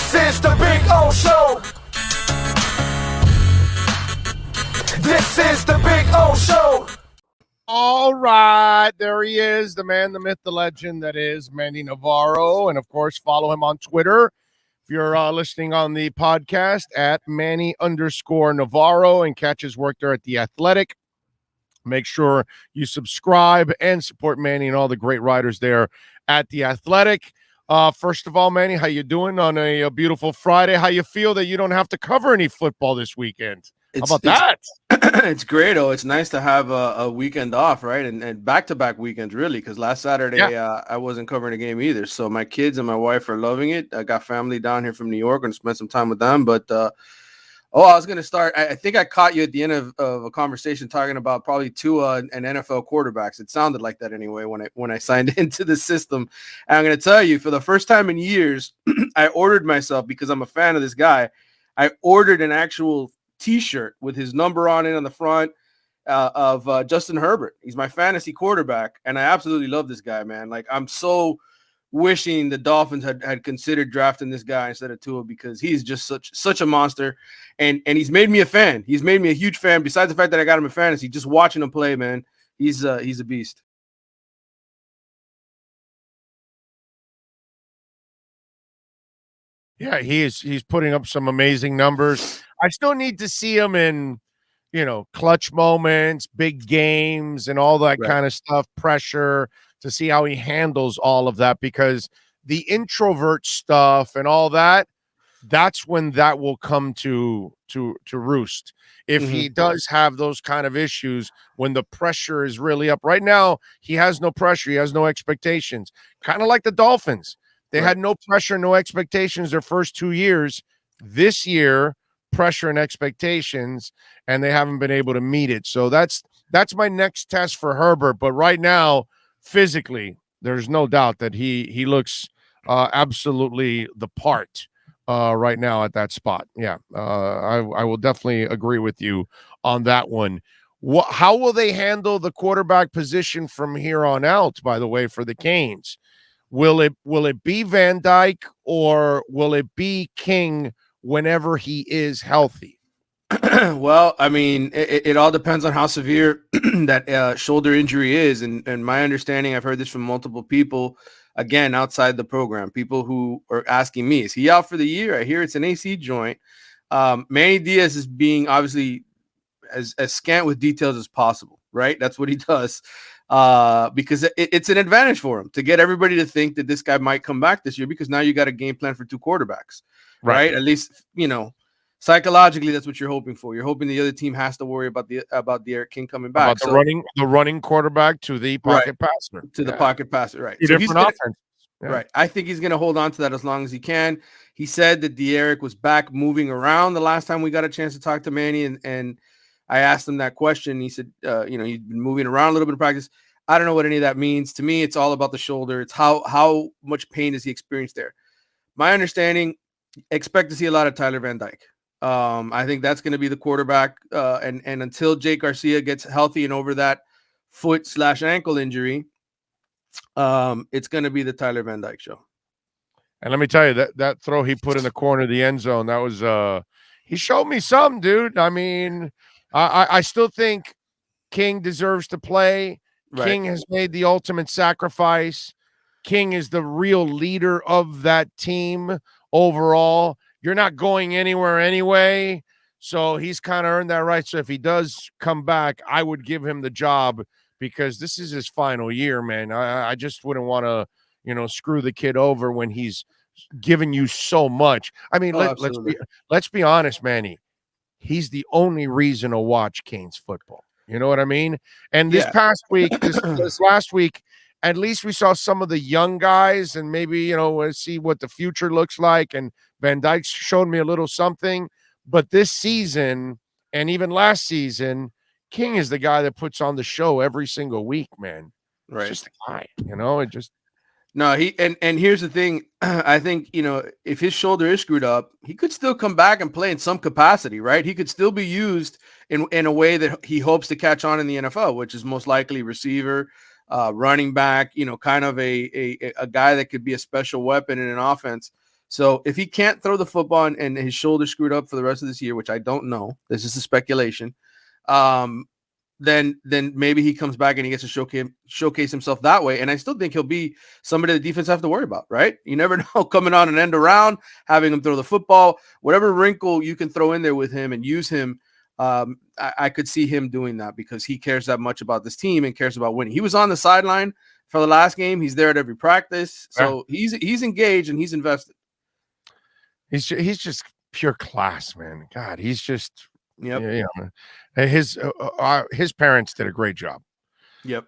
This is the Big O Show. This is the Big O Show. All right, there he is, the man, the myth, the legend that is Manny Navarro. And, of course, follow him on Twitter. If you're listening on the podcast, at Manny_Navarro, and catch his work there at The Athletic. Make sure you subscribe and support Manny and all the great writers there at The Athletic. First of all, Manny, how you doing on a beautiful Friday? How you feel that you don't have to cover any football this weekend? How about that? It's great. Oh, it's nice to have a weekend off, right? And back-to-back weekends, really, because last Saturday I wasn't covering a game either. So my kids and my wife are loving it. I got family down here from New York and spent some time with them. But, I was going to start. I think I caught you at the end of a conversation talking about probably Tua and NFL quarterbacks. It sounded like that anyway when I signed into the system. And I'm going to tell you, for the first time in years, I ordered myself, because I'm a fan of this guy, I ordered an actual T-shirt with his number on it on the front of Justin Herbert. He's my fantasy quarterback, and I absolutely love this guy, man. Like, I'm so wishing the Dolphins had considered drafting this guy instead of Tua, because he's just such a monster, and he's made me a fan. He's made me a huge fan. Besides the fact that I got him in fantasy, just watching him play, man, he's a beast. Yeah, he's putting up some amazing numbers. I still need to see him in, clutch moments, big games, and all that kind of stuff, pressure, to see how he handles all of that, because the introvert stuff and all that, that's when that will come to roost. If he does have those kind of issues, when the pressure is really up. Right now, he has no pressure. He has no expectations. Kind of like the Dolphins. They had no pressure, no expectations their first 2 years. This year, pressure and expectations, and they haven't been able to meet it. So that's my next test for Herbert. But right now, physically, there's no doubt that he looks absolutely the part right now at that spot. Yeah, I will definitely agree with you on that one. How will they handle the quarterback position from here on out, by the way, for the Canes? Will it be Van Dyke, or will it be King whenever he is healthy? Well, I mean, it all depends on how severe that shoulder injury is. And my understanding, I've heard this from multiple people, again, outside the program, people who are asking me, is he out for the year? I hear it's an AC joint. Manny Diaz is being obviously as scant with details as possible, right? That's what he does. Because it's an advantage for him to get everybody to think that this guy might come back this year, because now you got a game plan for two quarterbacks, right? At least, psychologically, that's what you're hoping for. You're hoping the other team has to worry about the Eric King coming back. About the running quarterback to the pocket passer. To the pocket passer, right. So different offense. Right. I think he's going to hold on to that as long as he can. He said that Eric was back moving around the last time we got a chance to talk to Manny, and I asked him that question. He said, he's been moving around a little bit in practice. I don't know what any of that means. To me, it's all about the shoulder. It's how much pain does he experience there. My understanding, expect to see a lot of Tyler Van Dyke. I think that's going to be the quarterback. And until Jake Garcia gets healthy and over that foot/ankle injury, it's going to be the Tyler Van Dyke show. And let me tell you, that throw he put in the corner of the end zone, that was he showed me some, dude. I mean, I still think King deserves to play. Right. King has made the ultimate sacrifice. King is the real leader of that team overall. You're not going anywhere anyway, so he's kind of earned that right. So if he does come back, I would give him the job, because this is his final year, man. I just wouldn't want to, screw the kid over when he's given you so much. I mean, let's be honest, Manny. He's the only reason to watch Canes football. You know what I mean? And this past week, this last week, at least we saw some of the young guys, and maybe, see what the future looks like. And Van Dyke showed me a little something. But this season, and even last season, King is the guy that puts on the show every single week, man. Right. It's just a guy, it just. No, and here's the thing. I think, if his shoulder is screwed up, he could still come back and play in some capacity, right? He could still be used in a way that he hopes to catch on in the NFL, which is most likely receiver, running back, kind of a guy that could be a special weapon in an offense. So if he can't throw the football and his shoulder screwed up for the rest of this year, which I don't know, this is a speculation, then maybe he comes back and he gets to showcase himself that way. And I still think he'll be somebody the defense have to worry about, right? You never know, coming on an end around, having him throw the football, whatever wrinkle you can throw in there with him and use him. I could see him doing that because he cares that much about this team and cares about winning. He was on the sideline for the last game. He's there at every practice. So he's engaged and he's invested. He's just pure class, man. God, he's just Yep. His parents did a great job. Yep.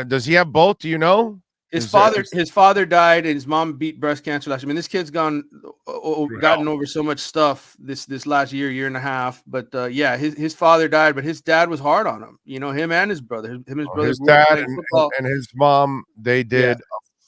Does he have both? Do you know? His father died and his mom beat breast cancer last year. I mean, this kid's gotten over so much stuff this last year and a half. But his father died, but his dad was hard on him. You know, him and his brother. His dad and his mom, they did a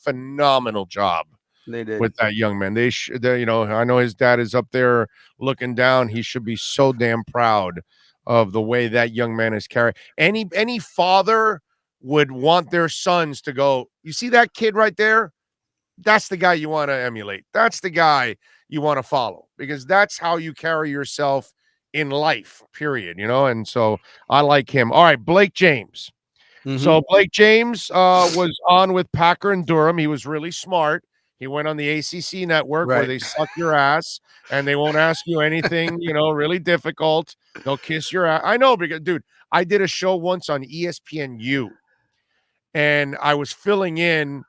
phenomenal job. They did with that young man. They I know his dad is up there looking down. He should be so damn proud of the way that young man is carried. Any father would want their sons to go, you see that kid right there? That's the guy you want to emulate. That's the guy you want to follow, because that's how you carry yourself in life, period. And so I like him. All right, Blake James. So Blake James was on with Packer and Durham. He was really smart. He went on the ACC network where they suck your ass and they won't ask you anything, really difficult. They'll kiss your ass. I know, because, dude, I did a show once on ESPNU and I was filling in.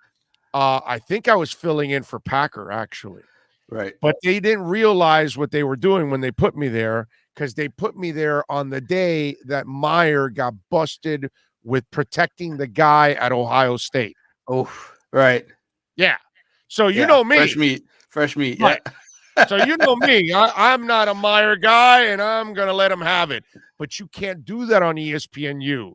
I think I was filling in for Packer, actually. Right. But they didn't realize what they were doing when they put me there, because they put me there on the day that Meyer got busted with protecting the guy at Ohio State. Oh, right. Yeah. So you know me. Fresh meat. Right. Yeah. So you know me. I'm not a Meyer guy, and I'm going to let him have it. But you can't do that on ESPNU.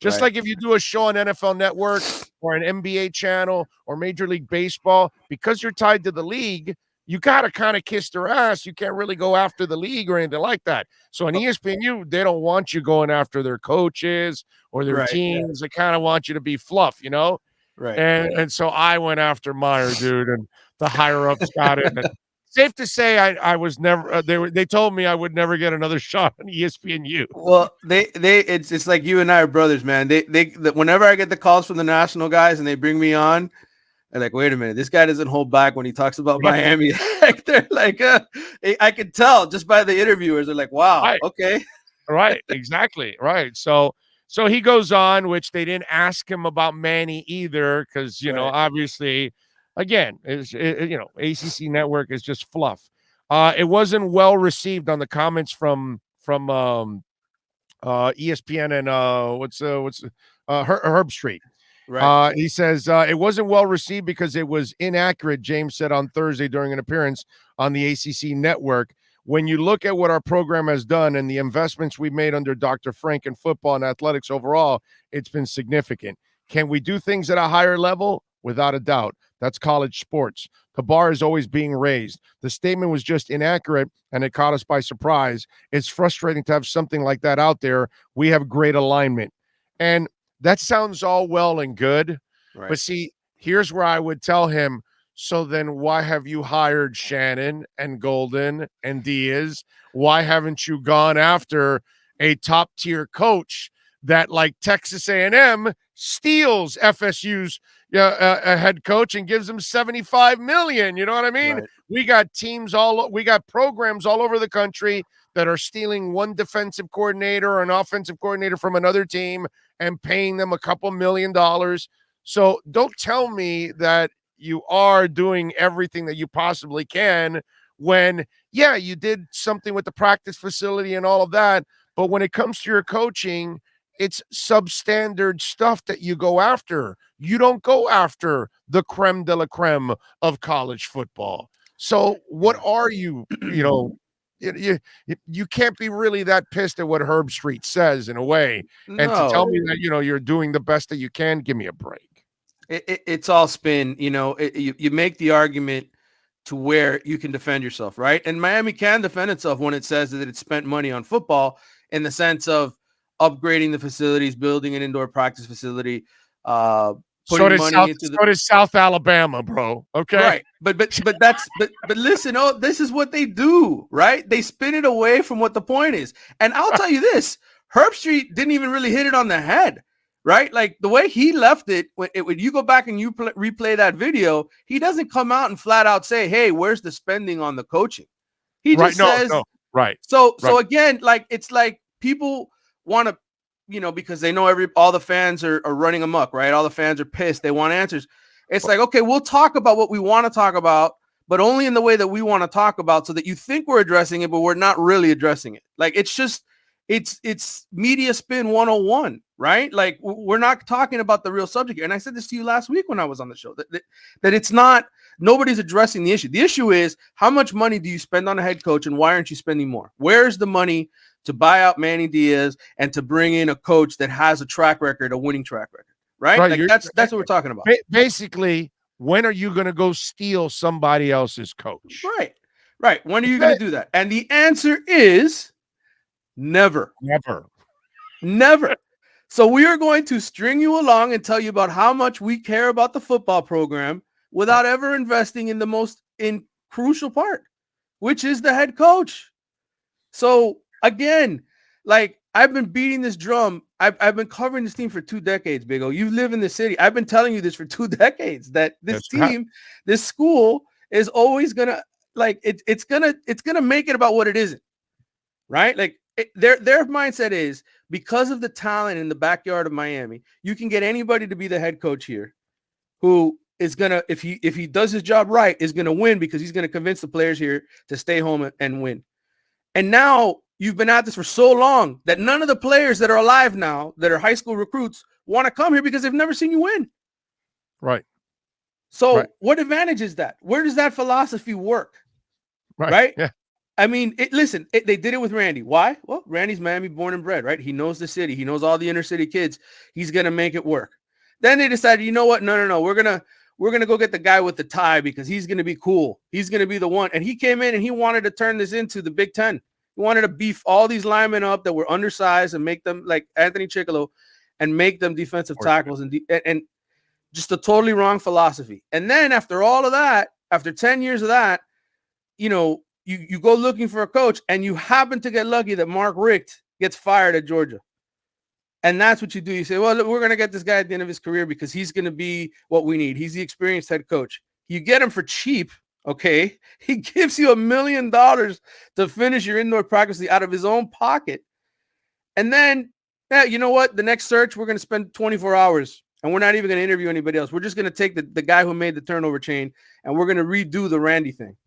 Just like if you do a show on NFL Network or an NBA channel or Major League Baseball, because you're tied to the league, you got to kind of kiss their ass. You can't really go after the league or anything like that. So on ESPNU, they don't want you going after their coaches or their teams. They kind of want you to be fluff, Right. And so I went after Meyer, dude, and the higher ups got it. And safe to say, I was never. They told me I would never get another shot on ESPNU. Well, it's like you and I are brothers, man. They whenever I get the calls from the national guys and they bring me on, they're like, wait a minute, this guy doesn't hold back when he talks about Miami. They're like, I could tell just by the interviewers. They're like, wow, okay, right, exactly, right. So he goes on, which they didn't ask him about Manny either, because obviously, again, ACC network is just fluff. It wasn't well received on the comments from ESPN and Herb Street. Right. He says it wasn't well received because it was inaccurate. James said on Thursday during an appearance on the ACC network. When you look at what our program has done and the investments we've made under Dr. Frank in football and athletics overall, it's been significant. Can we do things at a higher level? Without a doubt. That's college sports. The bar is always being raised. The statement was just inaccurate, and it caught us by surprise. It's frustrating to have something like that out there. We have great alignment. And that sounds all well and good. Right. But see, here's where I would tell him, so then why have you hired Shannon and Golden and Diaz? Why haven't you gone after a top-tier coach that, like Texas A&M, steals FSU's a head coach and gives him $75 million? You know what I mean? Right. We got programs all over the country that are stealing one defensive coordinator or an offensive coordinator from another team and paying them a couple $1 million. So don't tell me that you are doing everything that you possibly can when, you did something with the practice facility and all of that. But when it comes to your coaching, it's substandard stuff that you go after. You don't go after the creme de la creme of college football. So what are you, you can't be really that pissed at what Herb Street says in a way. And to tell me that, you're doing the best that you can, give me a break. It's all spin. You make the argument to where you can defend yourself, right? And Miami can defend itself when it says that it spent money on football in the sense of upgrading the facilities, building an indoor practice facility, putting money into the. So does South Alabama, bro. Okay, right? But listen, this is what they do, right? They spin it away from what the point is. And I'll tell you this: Herb Street didn't even really hit it on the head, right? Like the way he left it. When you go back and you replay that video, he doesn't come out and flat out say, "Hey, where's the spending on the coaching?" He just says, right. So again, like it's like people want to, because they know all the fans are running amok, right? All the fans are pissed. They want answers. It's like, okay, we'll talk about what we want to talk about, but only in the way that we want to talk about, so that you think we're addressing it, but we're not really addressing it. Like it's media spin 101, right? Like we're not talking about the real subject here. And I said this to you last week when I was on the show, that it's not, nobody's addressing the issue. The issue is, how much money do you spend on a head coach, and why aren't you spending more? Where's the money to buy out Manny Diaz and to bring in a coach that has a track record, a winning track record, right? Like that's what we're talking about. Basically, when are you going to go steal somebody else's coach? Right. When are you going to do that? And the answer is never. So we are going to string you along and tell you about how much we care about the football program without ever investing in the most crucial part, which is the head coach. So again, like I've been beating this drum. I've been covering this team for 2 decades, Big O. You live in the city. I've been telling you this for 2 decades, that this team, this school is always gonna, like, it's gonna make it about what it isn't, right? Like their mindset is, because of the talent in the backyard of Miami, you can get anybody to be the head coach here, who is gonna, if he does his job right, is gonna win, because he's gonna convince the players here to stay home and win. And now you've been at this for so long that none of the players that are alive now, that are high school recruits, want to come here because they've never seen you win. Right. So what advantage is that? Where does that philosophy work? Right? Yeah. I mean, they did it with Randy. Why? Well, Randy's Miami born and bred, right? He knows the city. He knows all the inner city kids. He's going to make it work. Then they decided, you know what? No. We're going to go get the guy with the tie, because he's going to be cool. He's going to be the one. And he came in and he wanted to turn this into the Big Ten. He wanted to beef all these linemen up that were undersized and make them like Anthony Chickalo and make them defensive tackles, and just a totally wrong philosophy. And then after all of that, after 10 years of that, you go looking for a coach, and you happen to get lucky that Mark Richt gets fired at Georgia. And that's what you do. You say, well, we're going to get this guy at the end of his career because he's going to be what we need. He's the experienced head coach. You get him for cheap. Okay. He gives you $1 million to finish your indoor practice out of his own pocket. And then, you know what? The next search, we're going to spend 24 hours, and we're not even going to interview anybody else. We're just going to take the guy who made the turnover chain, and we're going to redo the Randy thing.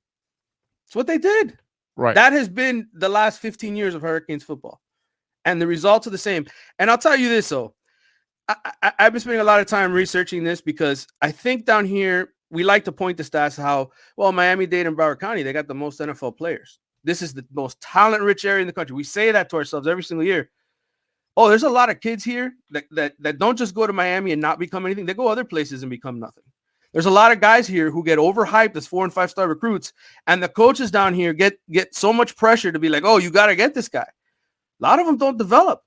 It's what they did. Right. That has been the last 15 years of Hurricanes football. And the results are the same. And I'll tell you this, though. I've been spending a lot of time researching this, because I think down here, we like to point to stats how, well, Miami-Dade and Broward County, they got the most NFL players. This is the most talent-rich area in the country. We say that to ourselves every single year. Oh, there's a lot of kids here that don't just go to Miami and not become anything. They go other places and become nothing. There's a lot of guys here who get overhyped as 4- and 5-star recruits, and the coaches down here get so much pressure to be like, oh, you got to get this guy. A lot of them don't develop.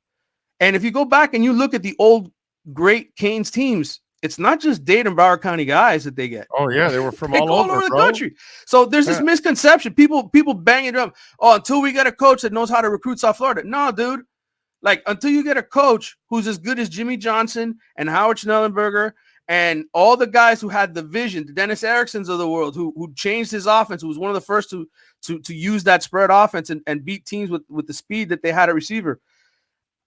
And if you go back and you look at the old great Canes teams, it's not just Dade and Broward County guys that they get. Oh yeah, they were from they all go over the country. So there's this misconception. People banging drum. Oh, until we get a coach that knows how to recruit South Florida. No, dude. Like, until you get a coach who's as good as Jimmy Johnson and Howard Schnellenberger and all the guys who had the vision, the Dennis Ericksons of the world, who changed his offense, who was one of the first to use that spread offense and beat teams with the speed that they had at receiver.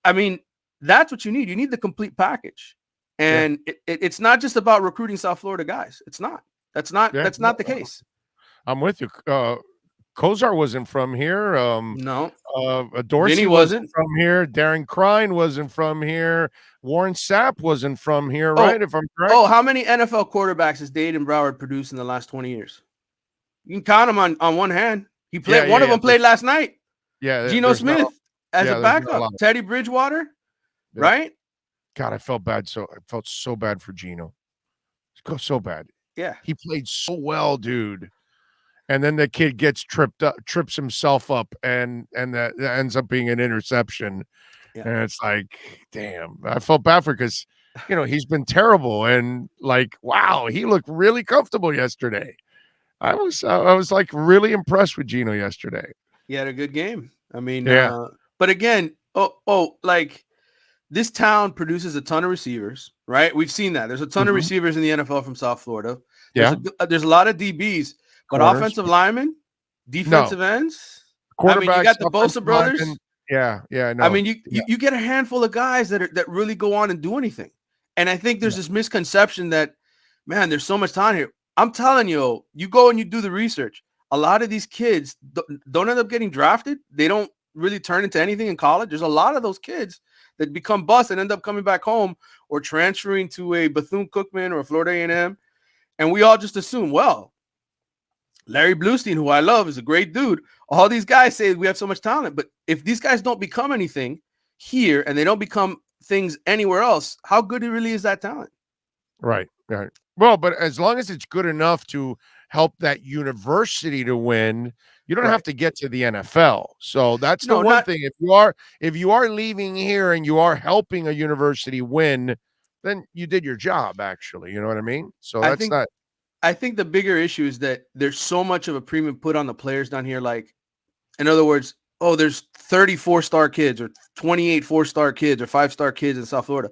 I mean, that's what you need. You need the complete package. And it's not just about recruiting South Florida guys. It's not. That's not the case. I'm with you. Kozar wasn't from here. No. Dorsey Vinny wasn't from here. Darren Crine wasn't from here. Warren Sapp wasn't from here, right? If I'm correct. Oh, how many NFL quarterbacks has Dade and Broward produced in the last 20 years? You can count them on one hand. He played. One of them played last night. Yeah. Geno Smith as a backup. Teddy Bridgewater, right? God, I felt bad. I felt so bad for Geno. So bad. Yeah. He played so well, dude. And then the kid gets trips himself up, and that ends up being an interception. Yeah. And it's like, damn, I felt bad for, because he's been terrible. And like, wow, he looked really comfortable yesterday. I was like really impressed with Gino yesterday. He had a good game. I mean, Yeah. but again, like this town produces a ton of receivers, right? We've seen that. There's a ton of receivers in the NFL from South Florida. There's a lot of DBs, but Corners. Offensive linemen, defensive ends. I mean, you got the Bosa brothers. Linemen. Yeah, no. I mean, you get a handful of guys that really go on and do anything. And I think there's this misconception that, man, there's so much talent here. I'm telling you, you go and you do the research. A lot of these kids don't end up getting drafted. They don't really turn into anything in college. There's a lot of those kids that become busts and end up coming back home or transferring to a Bethune-Cookman or a Florida A&M. And we all just assume, well, Larry Bluestein, who I love, is a great dude. All these guys say we have so much talent. But if these guys don't become anything here and they don't become things anywhere else, how good really is that talent? Right. Well, but as long as it's good enough to help that university to win, you don't have to get to the NFL. So that's the one thing. If you are leaving here and you are helping a university win, then you did your job, actually. You know what I mean? So I think the bigger issue is that there's so much of a premium put on the players down here. Like, in other words, there's 30 4-star kids or 28 4-star kids or 5-star kids in South Florida.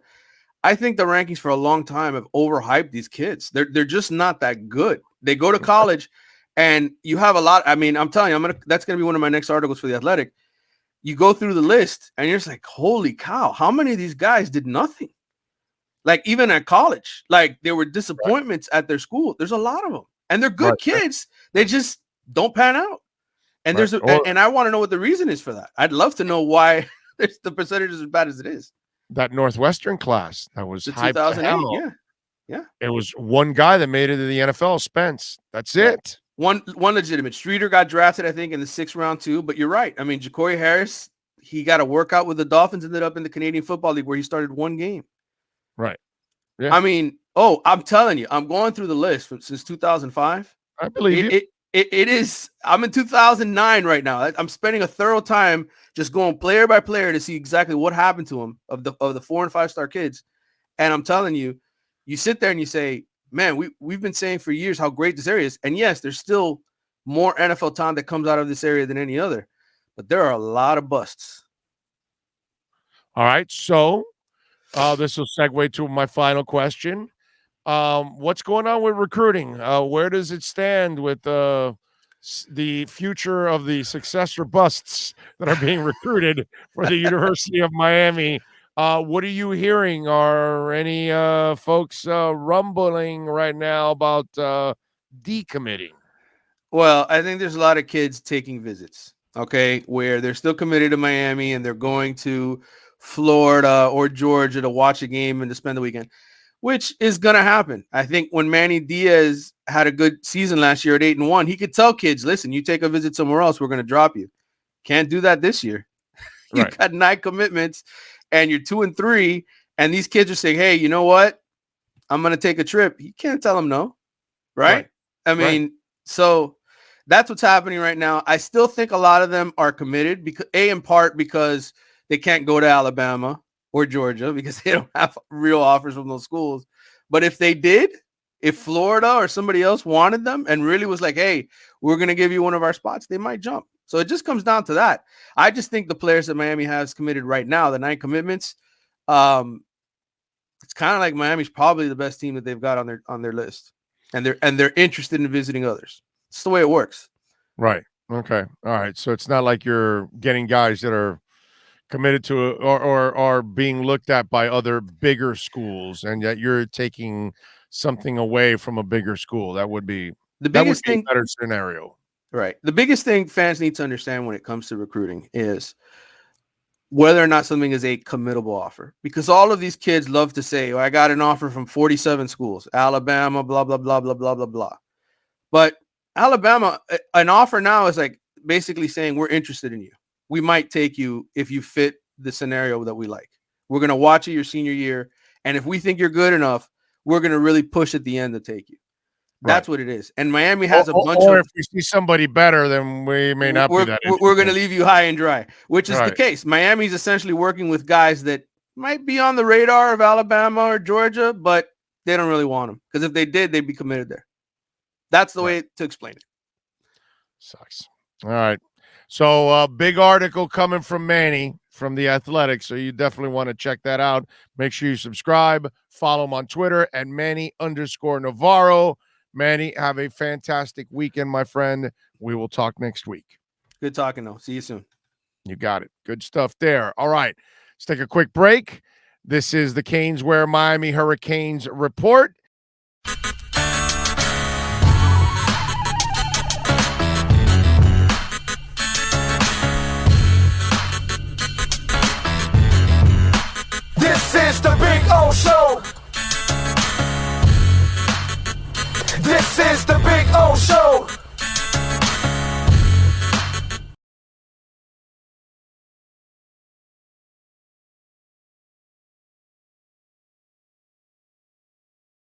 I think the rankings for a long time have overhyped these kids. They're just not that good. They go to college and you have a lot. I mean, I'm telling you, that's going to be one of my next articles for The Athletic. You go through the list and you're just like, holy cow, how many of these guys did nothing? Like, even at college, like there were disappointments at their school. There's a lot of them and they're good kids. They just don't pan out. And and I want to know what the reason is for that. I'd love to know why the percentage is as bad as it is. That Northwestern class that was hyped 2008, yeah. It was one guy that made it to the NFL, Spence. That's it. One legitimate. Streeter got drafted, I think, in the 6th round too. But you're right. I mean, Ja'Cory Harris, he got a workout with the Dolphins, ended up in the Canadian Football League where he started one game. Right. Yeah. I mean, I'm telling you, I'm going through the list since 2005. I believe you. It is. I'm in 2009 right now. I'm spending a thorough time just going player by player to see exactly what happened to them of the 4- and 5-star kids. And I'm telling you, you sit there and you say, man, we've been saying for years how great this area is. And yes, there's still more NFL talent that comes out of this area than any other, but there are a lot of busts. All right. So this will segue to my final question. What's going on with recruiting? Where does it stand with the future of the successor busts that are being recruited for the University of Miami? What are you hearing? Are any folks rumbling right now about decommitting? Well, I think there's a lot of kids taking visits, where they're still committed to Miami and they're going to Florida or Georgia to watch a game and to spend the weekend, which is going to happen. I think when Manny Diaz had a good season last year at 8-1, he could tell kids, listen, you take a visit somewhere else, we're going to drop you. Can't do that this year. You got 9 commitments and you're 2-3, and these kids are saying, hey, you know what? I'm going to take a trip. You can't tell them no, right? I mean, so that's what's happening right now. I still think a lot of them are committed because in part because they can't go to Alabama or Georgia because they don't have real offers from those schools. But if they did, if Florida or somebody else wanted them and really was like, hey, we're going to give you one of our spots, they might jump. So it just comes down to that. I just think the players that Miami has committed right now, the 9 commitments, it's kind of like Miami's probably the best team that they've got on their list. And they're interested in visiting others. It's the way it works. Right. Okay. All right. So it's not like you're getting guys that are committed to or are being looked at by other bigger schools, and yet you're taking something away from a bigger school. That would be a better scenario. Right. The biggest thing fans need to understand when it comes to recruiting is whether or not something is a committable offer, because all of these kids love to say, I got an offer from 47 schools, Alabama, blah, blah, blah, blah, blah, blah, blah. But Alabama, an offer now is like basically saying we're interested in you. We might take you if you fit the scenario that we like. We're going to watch you your senior year. And if we think you're good enough, we're going to really push at the end to take you. That's what it is. And Miami has a bunch or if we see somebody better, then we may not be that interested. We're going to leave you high and dry, which is the case. Miami's essentially working with guys that might be on the radar of Alabama or Georgia, but they don't really want him because if they did, they'd be committed there. That's the way to explain it. Sucks. All right. So big article coming from Manny from The Athletic. So you definitely want to check that out. Make sure you subscribe, follow him on Twitter at Manny_Navarro. Manny, have a fantastic weekend, my friend. We will talk next week. Good talking, though. See you soon. You got it. Good stuff there. All right. Let's take a quick break. This is the Caneswear Miami Hurricanes report. This is the Big O Show. This is the Big O Show.